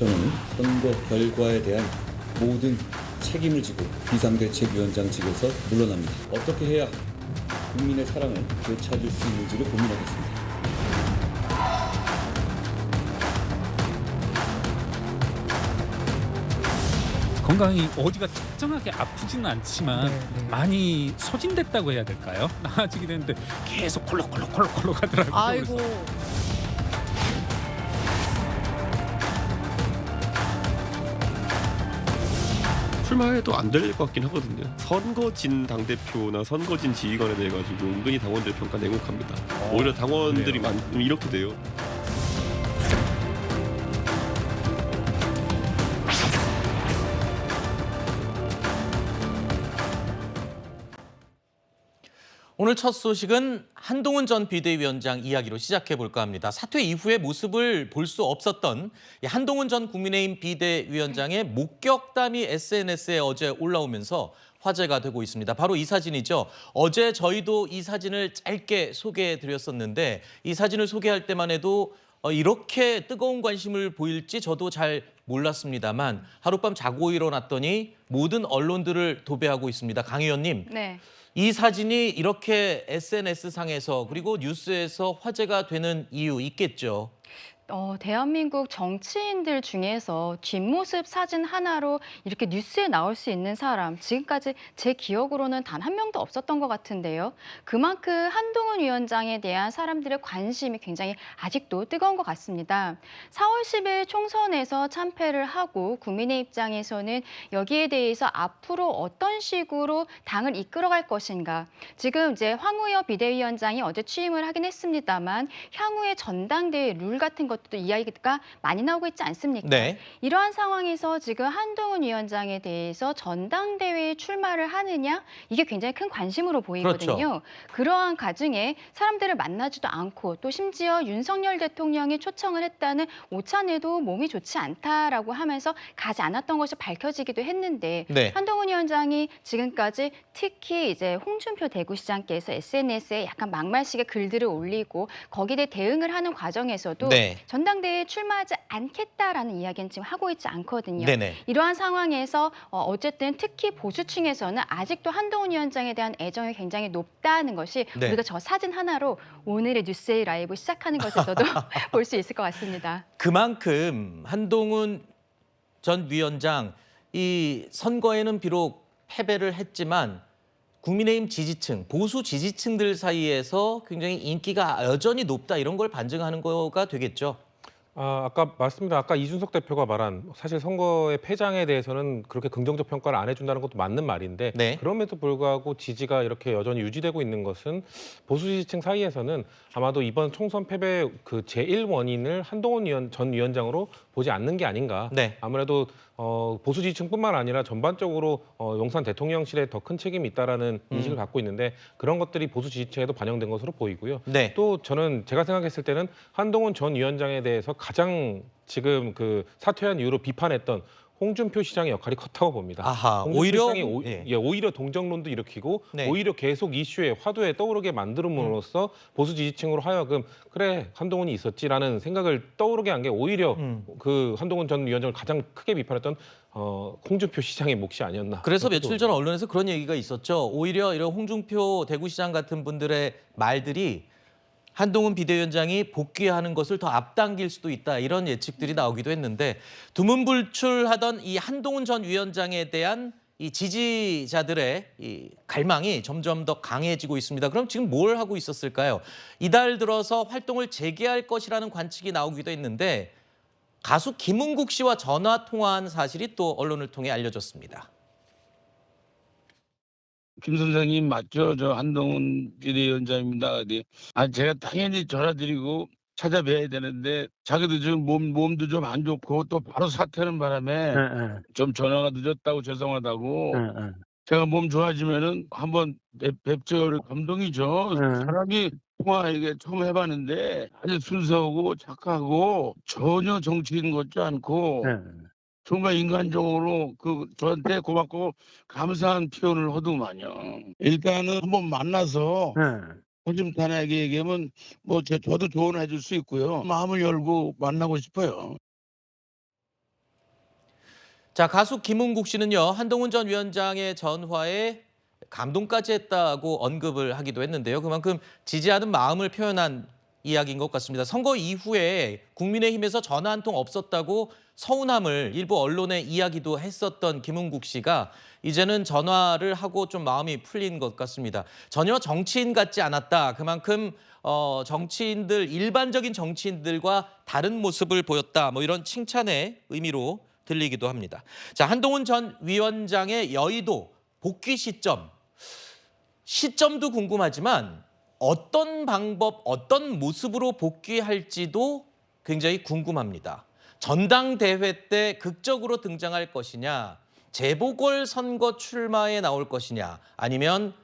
저는 선거 결과에 대한 모든 책임을 지고 비상대책위원장직에서 물러납니다. 어떻게 해야 국민의 사랑을 되찾을 수 있는지를 고민하겠습니다. 건강이 어디가 특정하게 아프지는 않지만 많이 소진됐다고 해야 될까요? 나아지게 되는데 계속 콜록콜록 하더라고요. 아이고. 출마해도 안 될 것 같긴 하거든요. 선거진 당대표나 선거진 지휘관에 대해 가지고 은근히 당원들 평가 냉혹합니다. 오히려 당원들이 이렇게 돼요. 오늘 첫 소식은 한동훈 전 비대위원장 이야기로 시작해 볼까 합니다. 사퇴 이후의 모습을 볼 수 없었던 한동훈 전 국민의힘 비대위원장의 목격담이 SNS에 어제 올라오면서 화제가 되고 있습니다. 바로 이 사진이죠. 어제 저희도 이 사진을 짧게 소개해 드렸었는데 이 사진을 소개할 때만 해도 이렇게 뜨거운 관심을 보일지 저도 잘 몰랐습니다만 하룻밤 자고 일어났더니 모든 언론들을 도배하고 있습니다. 강 의원님. 네. 이 사진이 이렇게 SNS상에서 그리고 뉴스에서 화제가 되는 이유 있겠죠. 대한민국 정치인들 중에서 뒷모습 사진 하나로 이렇게 뉴스에 나올 수 있는 사람, 지금까지 제 기억으로는 단 한 명도 없었던 것 같은데요. 그만큼 한동훈 위원장에 대한 사람들의 관심이 굉장히 아직도 뜨거운 것 같습니다. 4월 10일 총선에서 참패를 하고 국민의 입장에서는 여기에 대해서 앞으로 어떤 식으로 당을 이끌어갈 것인가. 지금 이제 황우여 비대위원장이 어제 취임을 하긴 했습니다만 향후의 전당대회 룰 같은 것도 이야기가 많이 나오고 있지 않습니까? 네. 이러한 상황에서 지금 한동훈 위원장에 대해서 전당대회에 출마를 하느냐 이게 굉장히 큰 관심으로 보이거든요. 그렇죠. 그러한 가중에 사람들을 만나지도 않고 또 심지어 윤석열 대통령이 초청을 했다는 오찬에도 몸이 좋지 않다라고 하면서 가지 않았던 것이 밝혀지기도 했는데 네. 한동훈 위원장이 지금까지 특히 이제 홍준표 대구시장께서 SNS에 약간 막말식의 글들을 올리고 거기에 대해 대응을 하는 과정에서도 네. 전당대회에 출마하지 않겠다라는 이야기는 지금 하고 있지 않거든요. 네네. 이러한 상황에서 어쨌든 특히 보수층에서는 아직도 한동훈 위원장에 대한 애정이 굉장히 높다는 것이 네. 우리가 저 사진 하나로 오늘의 뉴스의 라이브 시작하는 것에서도 볼 수 있을 것 같습니다. 그만큼 한동훈 전 위원장 이 선거에는 비록 패배를 했지만 국민의힘 지지층, 보수 지지층들 사이에서 굉장히 인기가 여전히 높다 이런 걸 반증하는 거가 되겠죠. 아까 맞습니다. 아까 이준석 대표가 말한 사실 선거의 패장에 대해서는 그렇게 긍정적 평가를 안 해준다는 것도 맞는 말인데 네. 그럼에도 불구하고 지지가 이렇게 여전히 유지되고 있는 것은 보수 지지층 사이에서는 아마도 이번 총선 패배 그 제1 원인을 한동훈 전 위원장으로 보지 않는 게 아닌가. 네. 아무래도 보수 지지층뿐만 아니라 전반적으로 용산 대통령실에 더 큰 책임이 있다라는 인식을 갖고 있는데 그런 것들이 보수 지지층에도 반영된 것으로 보이고요. 네. 또 저는 제가 생각했을 때는 한동훈 전 위원장에 대해서 가장 지금 그 사퇴한 이후로 비판했던 홍준표 시장의 역할이 컸다고 봅니다. 아하, 홍준표 오히려 시장이 오히려 동정론도 일으키고 네. 오히려 계속 이슈에 화두에 떠오르게 만들음으로써 보수 지지층으로 하여금 그래 한동훈이 있었지라는 생각을 떠오르게 한 게 오히려 그 한동훈 전 위원장을 가장 크게 비판했던 홍준표 시장의 몫이 아니었나. 그래서 그렇게 며칠 전 언론에서 그런 얘기가 있었죠. 오히려 이런 홍준표 대구시장 같은 분들의 말들이 한동훈 비대위원장이 복귀하는 것을 더 앞당길 수도 있다 이런 예측들이 나오기도 했는데 두문불출하던 이 한동훈 전 위원장에 대한 이 지지자들의 이 갈망이 점점 더 강해지고 있습니다. 그럼 지금 뭘 하고 있었을까요? 이달 들어서 활동을 재개할 것이라는 관측이 나오기도 했는데 가수 김은국 씨와 전화 통화한 사실이 또 언론을 통해 알려졌습니다. 김 선생님 맞죠? 저 한동훈 비대위원장입니다. 네. 제가 당연히 전화드리고 찾아뵈야 되는데 자기도 지금 몸도 좀 안 좋고 또 바로 사퇴하는 바람에 좀 전화가 늦었다고 죄송하다고 제가 몸 좋아지면은 한번 뵙죠. 감동이죠. 사람이 통화 이게 처음 해봤는데 아주 순수하고 착하고 전혀 정치인 같지 않고 정말 인간적으로 저한테 고맙고 감사한 표현을 하더만요. 일단은 한번 만나서 허심탄회하게 얘기하면 저도 조언해 줄 수 있고요. 마음을 열고 만나고 싶어요. 자, 가수 김은국 씨는요, 한동훈 전 위원장의 전화에 감동까지 했다고 언급을 하기도 했는데요. 그만큼 지지하는 마음을 표현한 이야기인 것 같습니다. 선거 이후에 국민의힘에서 전화 한 통 없었다고 서운함을 일부 언론에 이야기도 했었던 김은국 씨가 이제는 전화를 하고 좀 마음이 풀린 것 같습니다. 전혀 정치인 같지 않았다. 그만큼 정치인들, 일반적인 정치인들과 다른 모습을 보였다. 뭐 이런 칭찬의 의미로 들리기도 합니다. 자, 한동훈 전 위원장의 여의도 복귀 시점도 궁금하지만 어떤 방법, 어떤 모습으로 복귀할지도 굉장히 궁금합니다. 전당대회 때 극적으로 등장할 것이냐, 재보궐선거 출마에 나올 것이냐, 아니면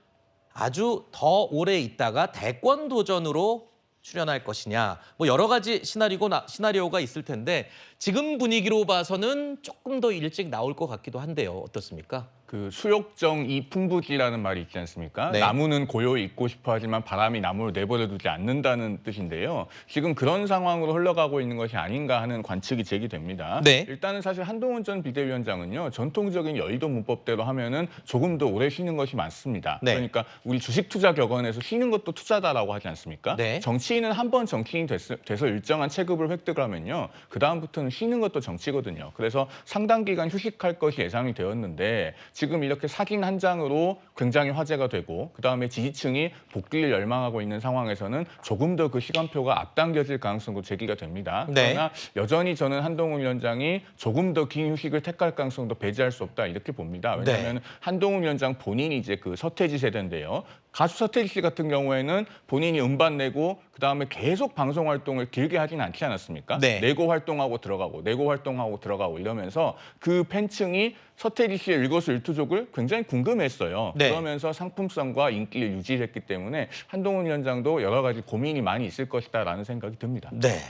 아주 더 오래 있다가 대권 도전으로 출연할 것이냐, 뭐 여러 가지 시나리오가 있을 텐데 지금 분위기로 봐서는 조금 더 일찍 나올 것 같기도 한데요. 어떻습니까? 그 수욕정이 풍부지라는 말이 있지 않습니까? 네. 나무는 고요히 있고 싶어 하지만 바람이 나무를 내버려두지 않는다는 뜻인데요. 지금 그런 상황으로 흘러가고 있는 것이 아닌가 하는 관측이 제기됩니다. 네. 일단은 사실 한동훈 전 비대위원장은요. 전통적인 여의도 문법대로 하면은 조금 더 오래 쉬는 것이 많습니다. 네. 그러니까 우리 주식투자격언에서 쉬는 것도 투자다라고 하지 않습니까? 네. 정치인은 한 번 정치인이 돼서 일정한 체급을 획득하면요. 그다음부터는 쉬는 것도 정치거든요. 그래서 상당 기간 휴식할 것이 예상이 되었는데 지금 이렇게 사진 한 장으로 굉장히 화제가 되고 그다음에 지지층이 복귀를 열망하고 있는 상황에서는 조금 더 그 시간표가 앞당겨질 가능성도 제기가 됩니다. 네. 그러나 여전히 저는 한동훈 위원장이 조금 더 긴 휴식을 택할 가능성도 배제할 수 없다 이렇게 봅니다. 왜냐하면 네. 한동훈 위원장 본인이 이제 그 서태지 세대인데요. 가수 서태지 씨 같은 경우에는 본인이 음반 내고 그다음에 계속 방송 활동을 길게 하진 않지 않았습니까? 네. 내고 활동하고 들어가고 내고 활동하고 들어가고 이러면서 그 팬층이 서태지 씨의 일거수일투족을 굉장히 궁금했어요. 네. 그러면서 상품성과 인기를 유지했기 때문에 한동훈 위원장도 여러 가지 고민이 많이 있을 것이다라는 생각이 듭니다. 네.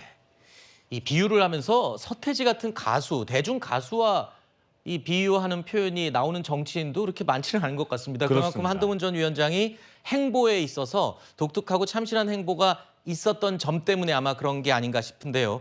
이 비유를 하면서 서태지 같은 가수, 대중 가수와 이 비유하는 표현이 나오는 정치인도 그렇게 많지는 않은 것 같습니다. 그만큼 그렇습니다. 한동훈 전 위원장이 행보에 있어서 독특하고 참신한 행보가 있었던 점 때문에 아마 그런 게 아닌가 싶은데요.